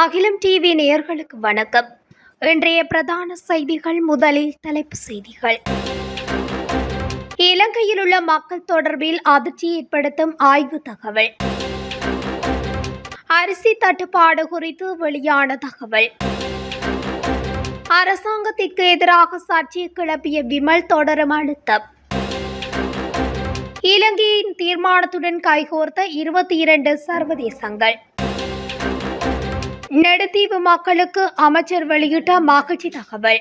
அகிலம் டிவி நேயர்களுக்கு வணக்கம். இன்றைய பிரதான செய்திகள். முதலில் தலைப்பு செய்திகள். இலங்கையில் உள்ள மக்கள் தொடர்பில் அதிர்ச்சி ஏற்படுத்தும் ஆய்வு தகவல். அரிசி தட்டுப்பாடு குறித்து வெளியான தகவல். அரசாங்கத்திற்கு எதிராக சர்ச்சையை கிளப்பிய விமல் தொடரும் அழுத்தம். இலங்கையின் தீர்மானத்துடன் கைகோர்த்த 22 சர்வதேசங்கள். நெடுந்தீவு மக்களுக்கு அமைச்சர் வெளியிட்ட மகிழ்ச்சி தகவல்.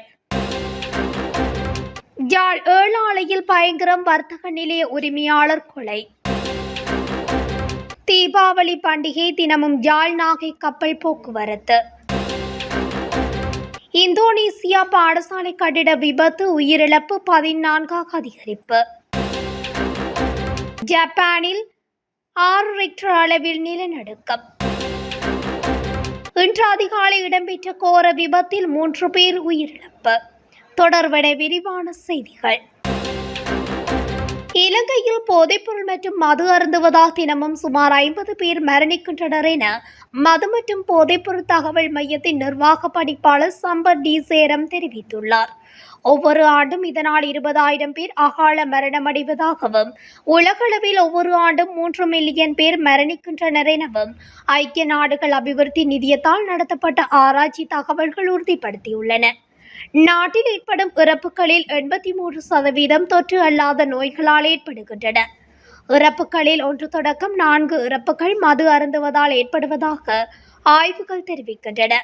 யாழ் ஏழாலையில் பயங்கரம், வர்த்தக நிலைய உரிமையாளர் கொலை. தீபாவளி பண்டிகை தினமும் யாழ் நாகை கப்பல் போக்குவரத்து. இந்தோனேசியா பாடசாலை கட்டிட விபத்து, உயிரிழப்பு 14ஆக அதிகரிப்பு. ஜப்பானில் 6 ரிக்டர் அளவில் நிலநடுக்கம். இன்று அதிகாலை இடம்பெற்ற கோர விபத்தில் 3 பேர் உயிரிழப்பு. தொடர்பட விரிவான செய்திகள். இலங்கையில் போதைப்பொருள் மற்றும் மது அருந்துவதால் தினமும் சுமார் 50 பேர் மரணிக்கின்றனர் என மது மற்றும் போதைப்பொருள் தகவல் மையத்தின் நிர்வாக பணிப்பாளர் சம்பத் டி சேரம் தெரிவித்துள்ளார். ஒவ்வொரு ஆண்டும் இதனால் 20,000 பேர் அகால மரணமடைவதாகவும், உலகளவில் ஒவ்வொரு ஆண்டும் 3 மில்லியன் பேர் மரணிக்கின்றனர் எனவும் ஐக்கிய நாடுகள் அபிவிருத்தி நிதியத்தால் நடத்தப்பட்ட ஆராய்ச்சி தகவல்கள் உறுதிப்படுத்தியுள்ளன. நாட்டில் ஏற்படும் இறப்புகளில் 83% தொற்று அல்லாத நோய்களால் ஏற்படுகின்றன. இறப்புகளில் 1 தொடக்கம் 4 இறப்புகள் மது அருந்துவதால் ஏற்படுவதாக ஆய்வுகள் தெரிவிக்கின்றன.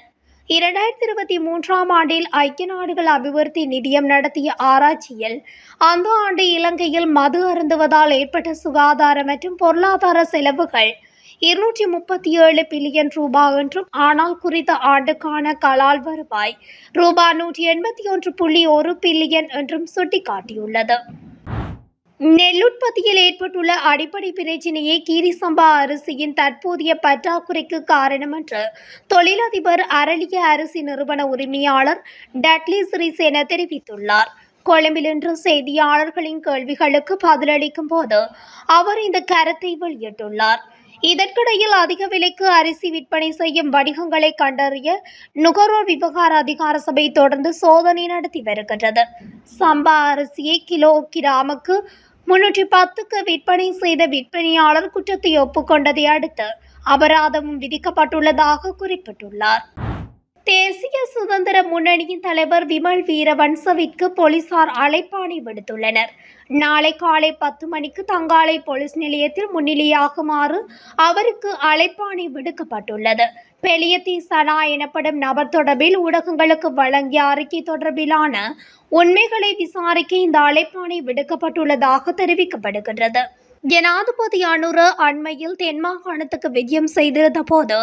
2023ஆம் ஆண்டில் ஐக்கிய நாடுகள் அபிவிருத்தி நிதியம் நடத்திய ஆராய்ச்சியில் அந்த ஆண்டு இலங்கையில் மது அருந்துவதால் ஏற்பட்ட சுகாதார மற்றும் பொருளாதார செலவுகள் 237 பில்லியன் ரூபாய் என்றும், ஆனால் குறித்த ஆண்டுக்கான கலால் வருவாய் ரூபாய் 181.1 பில்லியன் என்றும் சுட்டிக்காட்டியுள்ளது. நெல் உற்பத்தியில் ஏற்பட்டுள்ள அடிப்படை பிரச்சினையே கீரி சம்பா அரிசியின் தற்போதைய பற்றாக்குறைக்கு காரணம் என்று தொழிலதிபர் அரளிய அரிசி நிறுவன உரிமையாளர் டட்லி சிறிசேன தெரிவித்துள்ளார். கொழும்பில் இன்று செய்தியாளர்களின் கேள்விகளுக்கு பதிலளிக்கும் போது அவர் இந்த கருத்தை வெளியிட்டுள்ளார். இதற்கிடையில் அதிக விலைக்கு அரிசி விற்பனை செய்யும் வணிகங்களை கண்டறிய நுகர்வோர் விவகார அதிகார சபை தொடர்ந்து சோதனை நடத்தி வருகின்றது. சம்பா அரிசியை கிராமுக்கு 310க்கு விற்பனை செய்த விற்பனையாளர் குற்றத்தை ஒப்புக்கொண்டதை அடுத்து அபராதமும் விதிக்கப்பட்டுள்ளதாக குறிப்பிட்டுள்ளார். தேசிய சுதந்திர முன்னணியின் தலைவர் விமல் வீரவன்சவிற்கு போலீசார் அழைப்பாணை விடுத்துள்ளனர். நாளை காலை 10 மணிக்கு தங்காலை போலீஸ் நிலையத்தில் முன்னிலையாகுமாறு அவருக்கு அழைப்பாணை விடுக்கப்பட்டுள்ளது. பெலியத்தி சனா எனப்படும் நபர் தொடர்பில் ஊடகங்களுக்கு வழங்கிய அறிக்கை தொடர்பிலான உண்மைகளை விசாரிக்க இந்த அழைப்பாணை விடுக்கப்பட்டுள்ளதாக தெரிவிக்கப்படுகின்றது. ஜனாதிபதி அனுர அண்மையில் தென் மாகாணத்துக்கு விஜயம் செய்திருந்த போது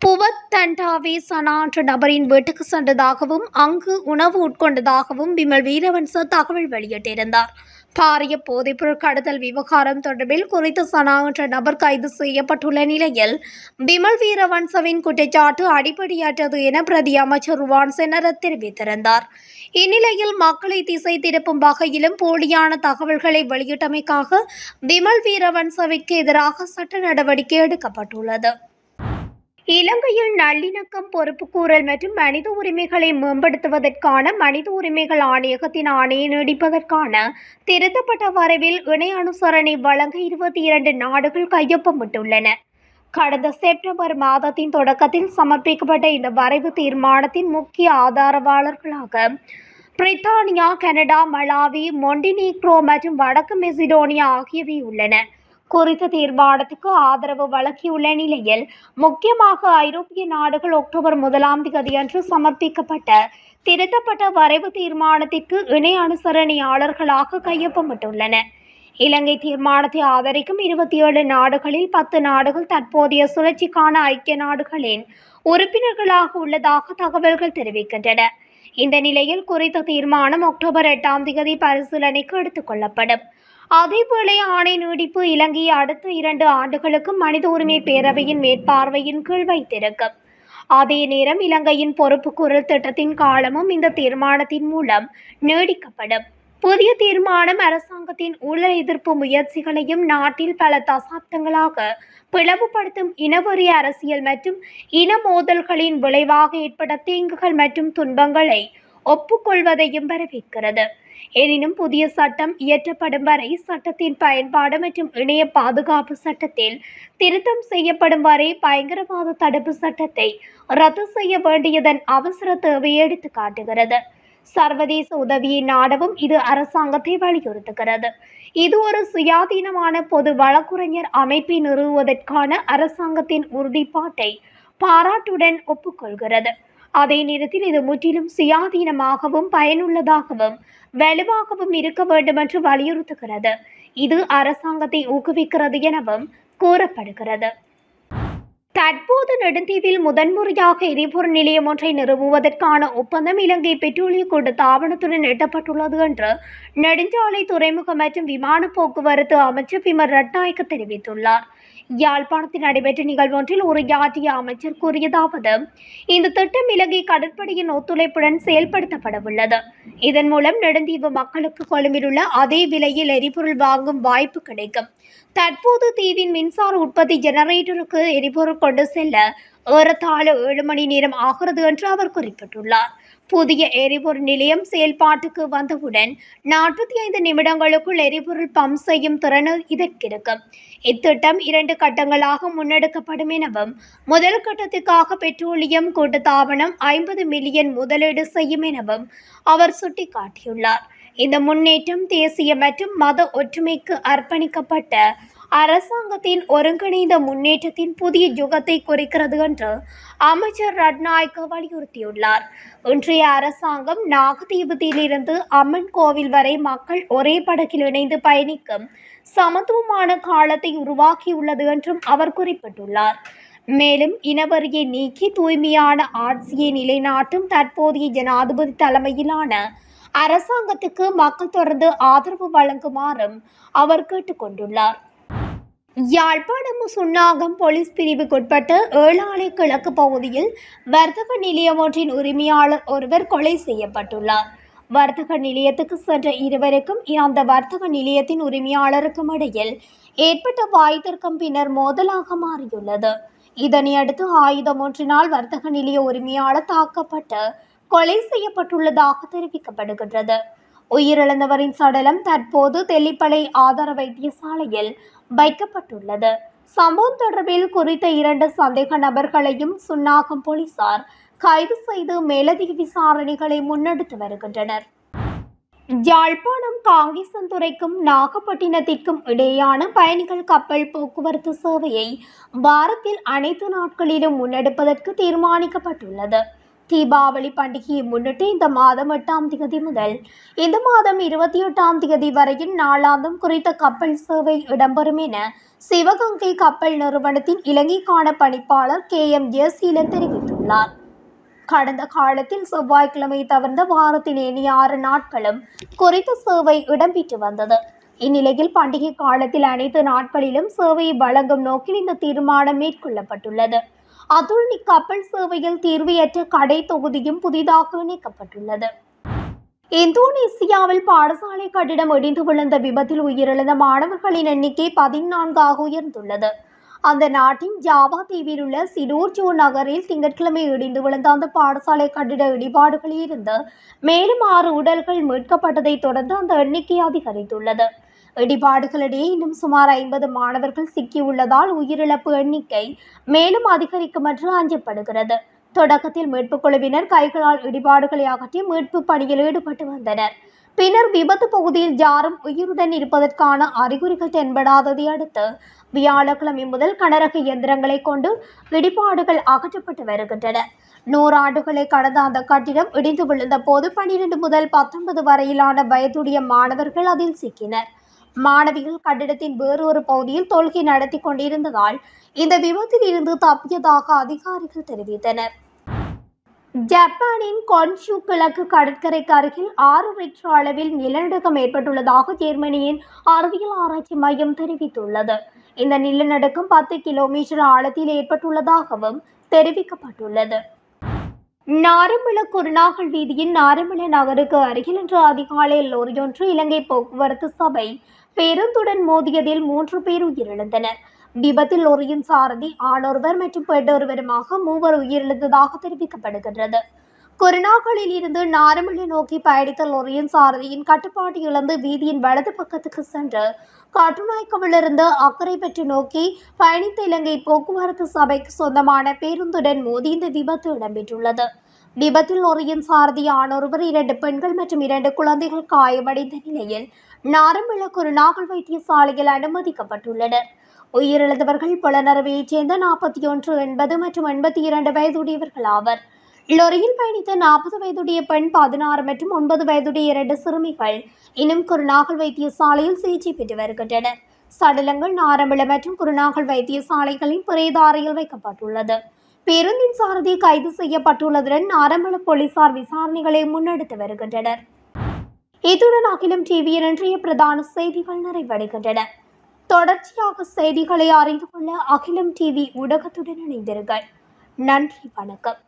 புவத் தண்டாவே சனா என்ற நபரின் வீட்டுக்கு சென்றதாகவும் அங்கு உணவு உட்கொண்டதாகவும் விமல் வீரவன்ச தகவல் வெளியிட்டிருந்தார். பாரிய போதைப்பொருள் கடத்தல் விவகாரம் தொடர்பில் குறித்த சனா என்ற நபர் கைது செய்யப்பட்டுள்ள நிலையில் விமல் வீரவன்சவின் குற்றச்சாட்டு அடிப்படையற்றது என பிரதி அமைச்சர் ருவான் செனரத் தெரிவித்திருந்தார். இந்நிலையில் மக்களை திசை திருப்பும் வகையிலும் போலியான தகவல்களை வெளியிட்டமைக்காக விமல் வீரவன்சவிற்கு எதிராக சட்ட நடவடிக்கை எடுக்கப்பட்டுள்ளது. இலங்கையில் நல்லிணக்கம், பொறுப்புக்கூறல் மற்றும் மனித உரிமைகளை மேம்படுத்துவதற்கான மனித உரிமைகள் ஆணையகத்தின் ஆணையை நீடிப்பதற்கான திருத்தப்பட்ட வரைவில் இணை அனுசரணை வழங்க 22 நாடுகள் கையொப்பமிட்டுள்ளன. கடந்த செப்டம்பர் மாதத்தின் தொடக்கத்தில் சமர்ப்பிக்கப்பட்ட இந்த வரைவு தீர்மானத்தின் முக்கிய ஆதரவாளர்களாக பிரித்தானியா, கனடா, மலாவி, மொண்டினீக்ரோ மற்றும் வடக்கு மெசிடோனியா ஆகியவை உள்ளன. குறித்த தீர்மானத்துக்கு ஆதரவு வழங்கியுள்ள நிலையில் முக்கியமாக ஐரோப்பிய நாடுகள் அக்டோபர் 1ஆம் தேதி அன்று சமர்ப்பிக்கப்பட்ட திருத்தப்பட்ட வரைவு தீர்மானத்திற்கு இணை அனுசரணையாளர்களாக கையொப்பமிட்டுள்ளன. இலங்கை தீர்மானத்தை ஆதரிக்கும் 27 நாடுகளில் 10 நாடுகள் தற்போதைய சுழற்சிக்கான ஐக்கிய நாடுகளின் உறுப்பினர்களாக உள்ளதாக தகவல்கள் தெரிவிக்கின்றன. இந்த நிலையில் குறித்த தீர்மானம் அக்டோபர் 8ஆம் தேதி பரிசீலனைக்கு எடுத்துக் கொள்ளப்படும். அதேவேளை ஆணை நீடிப்பு இலங்கையை அடுத்த 2 ஆண்டுகளுக்கு மனித உரிமை பேரவையின் மேற்பார்வையின் கீழ் வைத்திருக்கும். அதே நேரம் இலங்கையின் பொறுப்புக்கூறல் திட்டத்தின் காலமும் இந்த தீர்மானத்தின் மூலம் நீடிக்கப்படும். புதிய தீர்மானம் அரசாங்கத்தின் ஊழல் எதிர்ப்பு முயற்சிகளையும் நாட்டில் பல தசாப்தங்களாக பிளவுபடுத்தும் இனவெறி அரசியல் மற்றும் இன மோதல்களின் விளைவாக ஏற்பட்ட தீங்குகள் மற்றும் துன்பங்களை ஒப்புக்கொள்வதையும் வரவேற்கிறது. எனினும் புதிய சட்டம் இயற்றப்படும் வரை, சட்டத்தின் பயன்பாடு மற்றும் இணைய பாதுகாப்பு சட்டத்தில் திருத்தம் செய்யப்படும் வரை பயங்கரவாத தடுப்பு சட்டத்தை ரத்து செய்ய வேண்டியதன் அவசர தேவையை எடுத்து காட்டுகிறது. சர்வதேச உதவியை நாடவும் இது அரசாங்கத்தை வலியுறுத்துகிறது. இது ஒரு சுயாதீனமான பொது வழக்குரைஞர் அமைப்பை நிறுவுவதற்கான அரசாங்கத்தின் உறுதிப்பாட்டை பாராட்டுடன் ஒப்புக்கொள்கிறது. அதே நேரத்தில் இது முற்றிலும் சுயாதீனமாகவும் பயனுள்ளதாகவும் வலுவாகவும் இருக்க வேண்டும் என்று வலியுறுத்துகிறது. இது அரசாங்கத்தை ஊக்குவிக்கிறது எனவும் கூறப்படுகிறது. தற்போது நெடுந்தீவில் முதன்முறையாக எரிபொருள் நிலையம் ஒன்றை நிறுவுவதற்கான ஒப்பந்தம் இலங்கை பெட்ரோலிய கூட்டுத்தாபனத்துடன் எட்டப்பட்டுள்ளது என்று நெடுஞ்சாலை, துறைமுக மற்றும் விமான போக்குவரத்து அமைச்சர் விமல் ரட்நாயக்க தெரிவித்துள்ளார். யாழ்ப்பாணத்தில் நடைபெற்ற நிகழ்வொன்றில் உரையாற்றிய அமைச்சர் கூறியதாவது, இந்த திட்டம் இலங்கை கடற்படையின் ஒத்துழைப்புடன் செயல்படுத்தப்படவுள்ளது. இதன் மூலம் நெடுந்தீவு மக்களுக்கு கொழும்பில் உள்ள அதே விலையில் எரிபொருள் வாங்கும் வாய்ப்பு கிடைக்கும். தற்போது தீவின் மின்சார உற்பத்தி ஜெனரேட்டருக்கு எரிபொருள் கொண்டு செல்ல ஏறத்தாழ 7 மணி நேரம் ஆகிறது என்று அவர் குறிப்பிட்டுள்ளார். புதிய எரிபொருள் நிலையம் செயல்பாட்டுக்கு வந்தவுடன் 45 நிமிடங்களுக்குள் எரிபொருள் பம்ப் செய்யும் திறன் இதற்கிருக்கும். இத்திட்டம் 2 கட்டங்களாக முன்னெடுக்கப்படும் எனவும், முதல் கட்டத்துக்காக பெட்ரோலியம் கூட்டுத்தாபனம் 50 மில்லியன் முதலீடு செய்யும் எனவும் அவர் சுட்டிக்காட்டியுள்ளார். இந்த முன்னேற்றம் தேசிய மற்றும் மத ஒற்றுமைக்கு அர்ப்பணிக்கப்பட்ட அரசாங்கத்தின் ஒருங்கிணைந்த முன்னேற்றத்தின் புதிய யுகத்தை குறிக்கிறது என்று அமைச்சர் ரட்நாயக்க வலியுறுத்தியுள்ளார். இன்றைய அரசாங்கம் நாகதீபத்திலிருந்து அம்மன் கோவில் வரை மக்கள் ஒரே படகில் இணைந்து பயணிக்கும் சமத்துவமான காலத்தை உருவாக்கியுள்ளது என்றும் அவர் குறிப்பிட்டுள்ளார். மேலும் இனவரியை நீக்கி தூய்மையான ஆட்சியை நிலைநாட்டும் தற்போதைய ஜனாதிபதி தலைமையிலான அரசாங்கத்துக்கு மக்கள் தொடர்ந்து ஆதரவு வழங்குமாறும் அவர் கேட்டுக்கொண்டுள்ளார். யாழ்ப்பாணம் சுன்னாகம் போலீஸ் பிரிவுக்குட்பட்ட ஏழாலை கிழக்கு பகுதியில் வர்த்தக நிலையம் ஒன்றின் உரிமையாளர் ஒருவர் கொலை செய்யப்பட்டுள்ளார். வர்த்தக நிலையத்துக்கு சென்ற இருவருக்கும் அந்த வர்த்தக நிலையத்தின் உரிமையாளருக்கும் இடையில் ஏற்பட்ட வாய்த்தர்க்கம் பின்னர் மோதலாக மாறியுள்ளது. இதனையடுத்து ஆயுதம் ஒன்றினால் வர்த்தக நிலைய உரிமையாளர் தாக்கப்பட்டு கொலை செய்யப்பட்டுள்ளதாக தெரிவிக்கப்படுகின்றது. உயிரிழந்தவரின் சடலம் தற்போது தெல்லிப்பளை ஆதார வைத்தியசாலையில் வைக்கப்பட்டுள்ளது. சம்பவம் தொடர்பில் குறித்த 2 சந்தேக நபர்களையும் சுன்னாகம் போலீசார் கைது செய்து மேலதிக விசாரணைகளை முன்னெடுத்து வருகின்றனர். யாழ்ப்பாணம் காங்கேசன்துறைக்கும் நாகப்பட்டினத்திற்கும் இடையேயான பயணிகள் கப்பல் போக்குவரத்து சேவையை வாரத்தில் அனைத்து நாட்களிலும் முன்னெடுப்பதற்கு தீர்மானிக்கப்பட்டுள்ளது. தீபாவளி பண்டிகையை முன்னிட்டு இந்த மாதம் 8ஆம் தேதி முதல் இந்த மாதம் 28ஆம் தேதி வரையில் நாளாந்தம் குறித்த கப்பல் சேவை இடம்பெறும் என சிவகங்கை கப்பல் நிறுவனத்தின் இலங்கைக்கான பணிப்பாளர் KM.S. சீலன் தெரிவித்துள்ளார். கடந்த காலத்தில் செவ்வாய்க்கிழமை தவிர்ந்த வாரத்தின் ஏனைய 6 நாட்களும் குறித்த சேவை இடம்பெற்று வந்தது. இந்நிலையில் பண்டிகை காலத்தில் அனைத்து நாட்களிலும் சேவையை வழங்கும் நோக்கில் இந்த தீர்மானம் மேற்கொள்ளப்பட்டுள்ளது. அத்துடன் இக்கப்பல் சேவையில் தீர்வையற்ற கடை தொகுதியும் புதிதாக இணைக்கப்பட்டுள்ளது. இந்தோனேசியாவில் பாடசாலை கட்டிடம் இடிந்து விழுந்த விபத்தில் உயிரிழந்த மாணவர்களின் எண்ணிக்கை 14ஆக உயர்ந்துள்ளது. அந்த நாட்டின் ஜாவா தீவில் உள்ள சிடோர்ஜோ நகரில் திங்கட்கிழமை இடிந்து விழுந்த அந்த பாடசாலை கட்டிட இடிபாடுகளில் இருந்து மேலும் 6 உடல்கள் மீட்கப்பட்டதை தொடர்ந்து அந்த எண்ணிக்கை அதிகரித்துள்ளது. இடிபாடுகளிடையே இன்னும் சுமார் 50 மாணவர்கள் சிக்கியுள்ளதால் உயிரிழப்பு எண்ணிக்கை மேலும் அதிகரிக்கும் என்று அஞ்சப்படுகிறது. தொடக்கத்தில் மீட்புக் குழுவினர் கைகளால் இடிபாடுகளை அகற்றி மீட்பு பணியில் ஈடுபட்டு வந்தனர். பின்னர் விபத்து பகுதியில் யாரும் உயிருடன் இருப்பதற்கான அறிகுறிகள் தென்படாததை அடுத்து வியாழக்கிழமை முதல் கனரக இயந்திரங்களை கொண்டு இடிபாடுகள் அகற்றப்பட்டு வருகின்றன. 100 ஆண்டுகளை கடந்த அந்த கட்டிடம் இடிந்து விழுந்த போது 12 முதல் 19 வரையிலான வயதுடைய மாணவர்கள் அதில் சிக்கினர். மாணவிகள் கட்டிடத்தின் வேறொரு பகுதியில் தொழுகை நடத்தி கொண்டிருந்ததால் இந்த விபத்தில் இருந்து தப்பியதாக அதிகாரிகள் தெரிவித்தனர். ஜப்பானின் கொன்ஷு கிழக்கு கடற்கரைக்கு அருகில் 6 ரிக்டர் அளவில் நிலநடுக்கம் ஏற்பட்டுள்ளதாக ஜெர்மனியின் அறிவியல் ஆராய்ச்சி மையம் தெரிவித்துள்ளது. இந்த நிலநடுக்கம் 10 கிலோமீட்டர் ஆழத்தில் ஏற்பட்டுள்ளதாகவும் தெரிவிக்கப்பட்டுள்ளது. நாரம்பல குருநாகல் வீதியின் நாரம்பல நகருக்கு அருகில் இன்று அதிகாலையில் லொரியொன்று இலங்கை போக்குவரத்து சபை பேருந்துடன் மோதியதில் 3 பேர் உயிரிழந்தனர். விபத்தில் லொரியின் சாரதி ஆணொருவர் மற்றும் பெண்ணொருவருமாக 3 உயிரிழந்ததாக தெரிவிக்கப்படுகின்றது. குருநாகலில் இருந்து நாரம்பல நோக்கி பயணித்த லொரியின் சாரதியின் கட்டுப்பாடு இழந்து வீதியின் வலது பக்கத்துக்கு சென்று கட்டுநாயக்கவிலிருந்து அக்கறை பெற்று நோக்கி பயணித்த இலங்கை போக்குவரத்து சபைக்கு சொந்தமான பேருந்துடன் மோதி இந்த விபத்து இடம்பெற்றுள்ளது. விபத்தில் லொரியின் சாரதி ஆணொருவர் 2 பெண்கள் மற்றும் 2 குழந்தைகள் காயமடைந்த நிலையில் நாரம்பல குருநாகல் வைத்தியசாலையில் அனுமதிக்கப்பட்டுள்ளனர். உயிரிழந்தவர்கள் புலனறுவையைச் சேர்ந்த 41, 80 மற்றும் 82 வயதுடையவர்கள் ஆவர். லொரியில் பயணித்த 40 வயதுடைய பெண், 16 மற்றும் 9 வயதுடைய 2 சிறுமிகள் இன்னும் குருநாகல் வைத்தியசாலையில் சிகிச்சை பெற்று வருகின்றனர். சடலங்கள் நாரம்பல மற்றும் குருநாகல் வைத்தியசாலைகளின் பிரேத அறையில் வைக்கப்பட்டுள்ளது. பேருந்தின் சாரதி கைது செய்யப்பட்டுள்ளதுடன் நாரம்பல போலீசார் விசாரணைகளை முன்னெடுத்து வருகின்றனர். இத்துடன் அகிலம் டிவியின் இன்றைய பிரதான செய்திகள் நிறைவடைகின்றன. தொடர்ச்சியாக செய்திகளை அறிந்து கொள்ள அகிலம் டிவி ஊடகத்துடன் இணைந்திருங்கள். நன்றி, வணக்கம்.